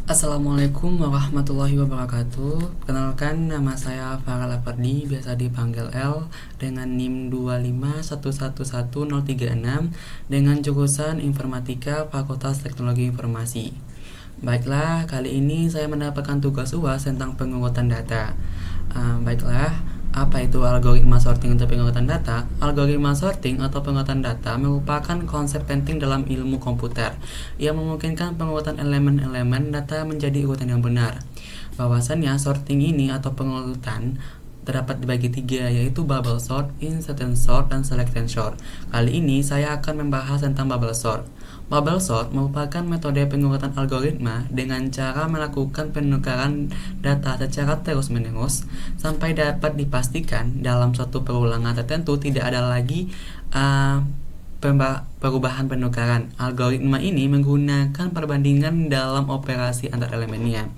Assalamualaikum warahmatullahi wabarakatuh. Kenalkan, nama saya Farah Lapardi, biasa dipanggil L, dengan NIM 251111036 dengan jurusan Informatika Fakultas Teknologi Informasi. Baiklah, kali ini saya mendapatkan tugas UAS tentang pengurutan data. Baiklah, apa itu algoritma sorting untuk pengurutan data? Algoritma sorting atau pengurutan data merupakan konsep penting dalam ilmu komputer. Ia memungkinkan pengurutan elemen-elemen data menjadi urutan yang benar. Bahwasannya sorting ini atau pengurutan terdapat dibagi tiga, yaitu bubble sort, insertion sort, dan selection sort. Kali ini saya akan membahas tentang bubble sort. Bubble sort merupakan metode pengurutan algoritma dengan cara melakukan penukaran data secara terus-menerus sampai dapat dipastikan dalam suatu perulangan tertentu tidak ada lagi perubahan penukaran. Algoritma ini menggunakan perbandingan dalam operasi antar elemennya.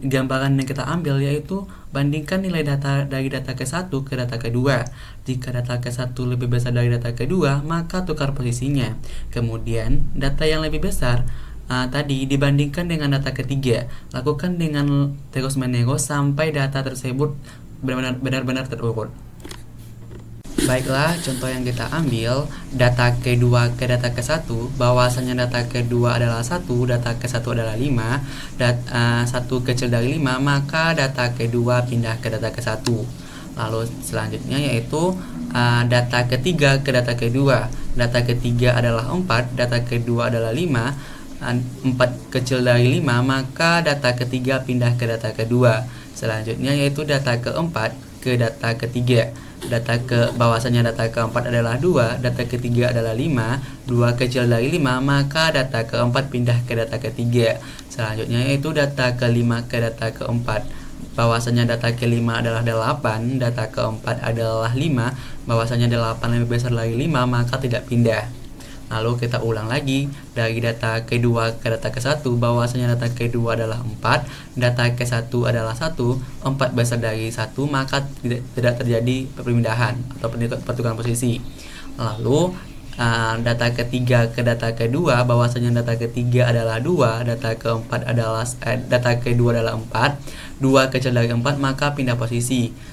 Gambaran yang kita ambil yaitu bandingkan nilai data dari data ke-1 ke data kedua. Jika data ke-1 lebih besar dari data kedua, maka tukar posisinya. Kemudian data yang lebih besar tadi dibandingkan dengan data ketiga. Lakukan dengan terus-menerus sampai data tersebut benar-benar terurut. Baiklah, contoh yang kita ambil data kedua ke data ke-1, bahwasanya data kedua adalah 1, data ke-1 adalah 5, 1 kecil dari 5, maka data kedua pindah ke data ke-1. Lalu selanjutnya yaitu data ketiga ke data kedua. Data ketiga adalah 4, data kedua adalah 5, 4 kecil dari 5, maka data ketiga pindah ke data kedua. Selanjutnya yaitu data keempat ke data ketiga. Bahwasanya data keempat adalah 2, data ketiga adalah 5, 2 kecil dari 5, maka data keempat pindah ke data ketiga. Selanjutnya yaitu data kelima ke data keempat. Bahwasanya data kelima adalah 8, data keempat adalah 5, bahwasanya 8 lebih besar dari 5, maka tidak pindah. Lalu kita ulang lagi dari data kedua ke data ke-1, bahwasanya data kedua adalah 4, data ke-1 adalah 1, 4 besar dari 1, maka tidak terjadi perpindahan atau pertukaran posisi. Lalu data ketiga ke data kedua, bahwasanya data ketiga adalah 2, data kedua adalah 4, 2 kecil dari 4, maka pindah posisi.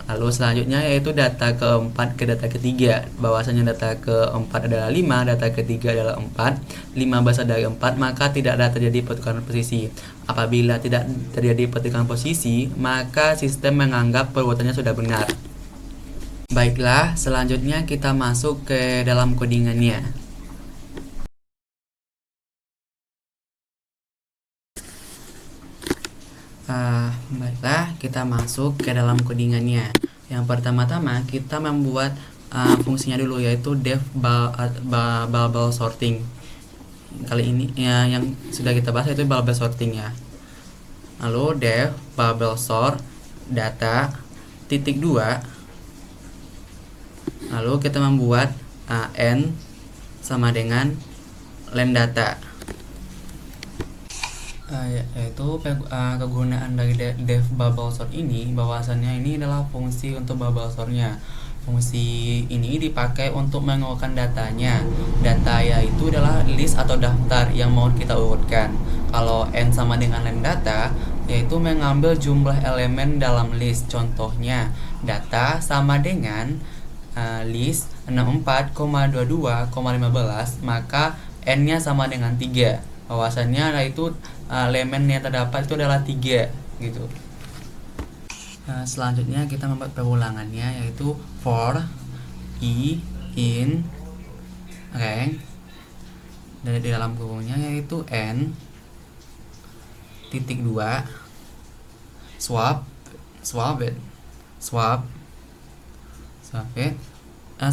Lalu selanjutnya yaitu data keempat ke data ketiga, bahwasanya data keempat adalah 5, data ketiga adalah 4, 5 besar dari 4, maka tidak ada terjadi pertukaran posisi. Apabila tidak terjadi pertukaran posisi, maka sistem menganggap perurutannya sudah benar. Baiklah, selanjutnya kita masuk ke dalam codingannya. Baiklah, kita masuk ke dalam codingannya. Yang pertama-tama kita membuat fungsinya dulu, yaitu def bubble sorting. Kali ini ya, yang sudah kita bahas itu bubble sorting ya. Lalu def bubble sort data titik 2. Lalu kita membuat n sama dengan len data. Yaitu kegunaan dari def bubble sort ini, bahwasannya ini adalah fungsi untuk bubble sortnya. Fungsi ini dipakai untuk mengurutkan datanya. Data yaitu adalah list atau daftar yang mau kita urutkan. Kalau n sama dengan len data, yaitu mengambil jumlah elemen dalam list. Contohnya data sama dengan list 64,22,15, maka n-nya sama dengan 3. Bahwasannya itu elemen yang terdapat itu adalah 3 gitu. Selanjutnya kita membuat perulangannya, yaitu for i in rank dari dalam kurungnya yaitu n titik 2 swap it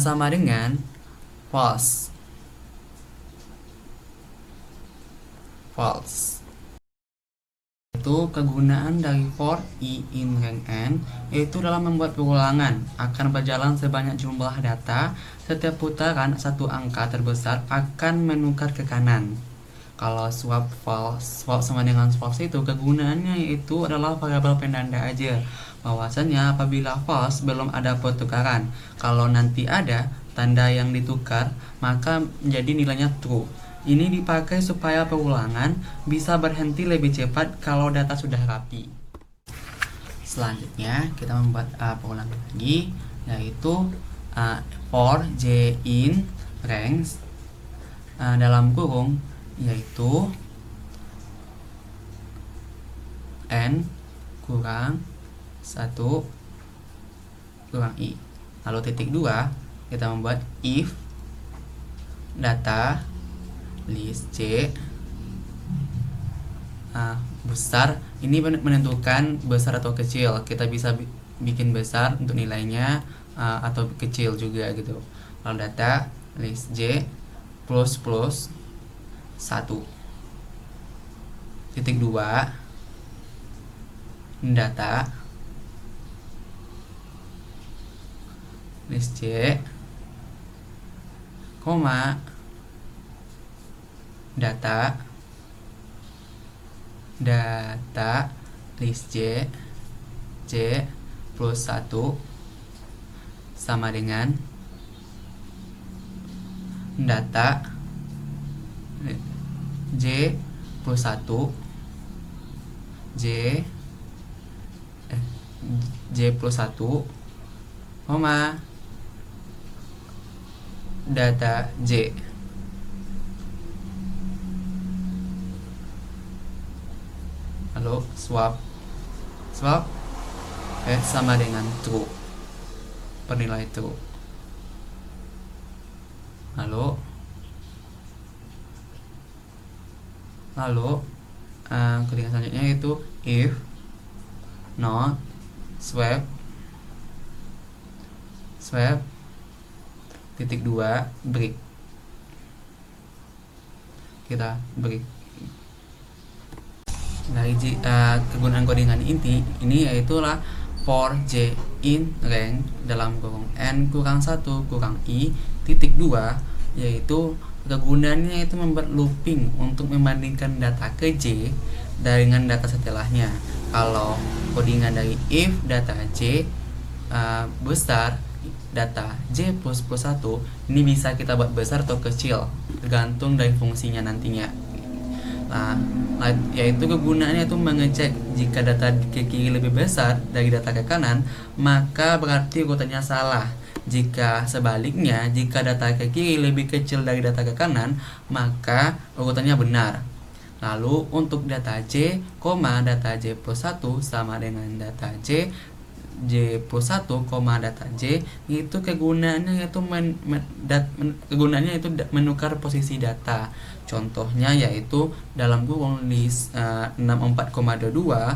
sama dengan false. Itu kegunaan dari for i in rank n, yaitu dalam membuat perulangan akan berjalan sebanyak jumlah data. Setiap putaran satu angka terbesar akan menukar ke kanan. Kalau swap sama dengan false itu kegunaannya yaitu adalah variabel penanda aja. Bahwasannya apabila false belum ada pertukaran, kalau nanti ada tanda yang ditukar maka menjadi nilainya true. Ini dipakai supaya pengulangan bisa berhenti lebih cepat kalau data sudah rapi. Selanjutnya kita membuat pengulangan lagi, yaitu for j in range dalam kurung yaitu n kurang 1 kurang i. Lalu titik 2 kita membuat if data list j besar. Ini menentukan besar atau kecil. Kita bisa bikin besar untuk nilainya atau kecil juga gitu. Lalu data list j plus 1. Titik 2 data list j koma data list j plus 1 sama dengan data j plus 1 j plus 1 koma data j. Lalu swap sama dengan true, bernilai true. Lalu ketika selanjutnya itu if not swap titik 2 break. Kita break. Nah, kegunaan codingan inti ini yaitulah for j in range dalam kurung n kurang 1 kurang i titik 2, yaitu kegunaannya itu membuat looping untuk membandingkan data ke j dengan data setelahnya. Kalau codingan dari if data j besar data j plus 1, ini bisa kita buat besar atau kecil tergantung dari fungsinya nantinya. Nah, yaitu kegunaannya itu mengecek jika data ke kiri lebih besar dari data ke kanan, maka berarti urutannya salah. Jika sebaliknya, jika data ke kiri lebih kecil dari data ke kanan, maka urutannya benar. Lalu untuk data j, data j plus 1 sama dengan data j plus 1, data j, itu kegunaannya itu menukar posisi data. Contohnya yaitu dalam kurung list 64,22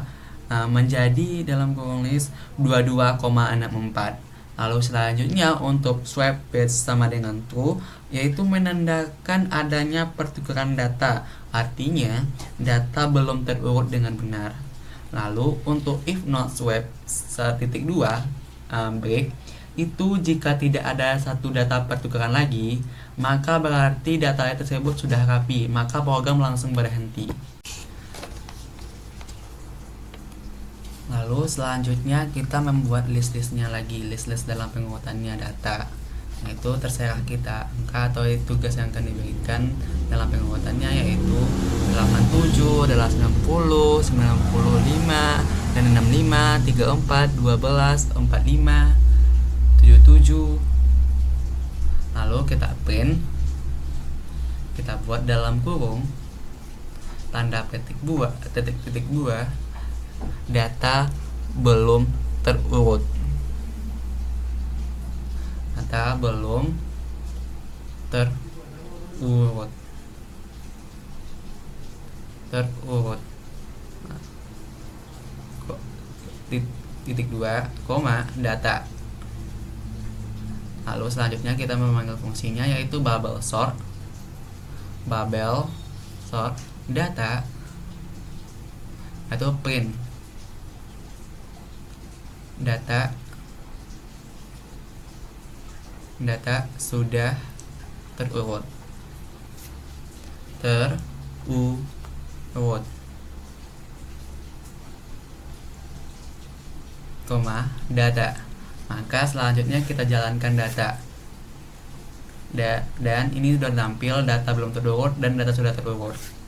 menjadi dalam kurung list 22,64. Lalu selanjutnya untuk swap page sama dengan true, yaitu menandakan adanya pertukaran data, artinya data belum terurut dengan benar. Lalu untuk if not swap titik 2 break, itu jika tidak ada satu data pertukaran lagi, maka berarti data tersebut sudah rapi, maka program langsung berhenti. Lalu selanjutnya kita membuat list-listnya lagi, list-list dalam pengurutannya data. Nah, itu terserah kita, angka atau tugas yang akan diberikan dalam pengurutannya yaitu 87, 90, 95, dan 65, 34, 12, 45, 77. Lalu kita print, kita buat dalam kurung tanda titik 2 data belum terurut. Data belum terurut. Titik 2, data. Lalu selanjutnya kita memanggil fungsinya yaitu bubble sort data atau print data sudah terurut data. Maka selanjutnya kita jalankan data. Dan ini sudah tampil data belum terdownload dan data sudah terdownload.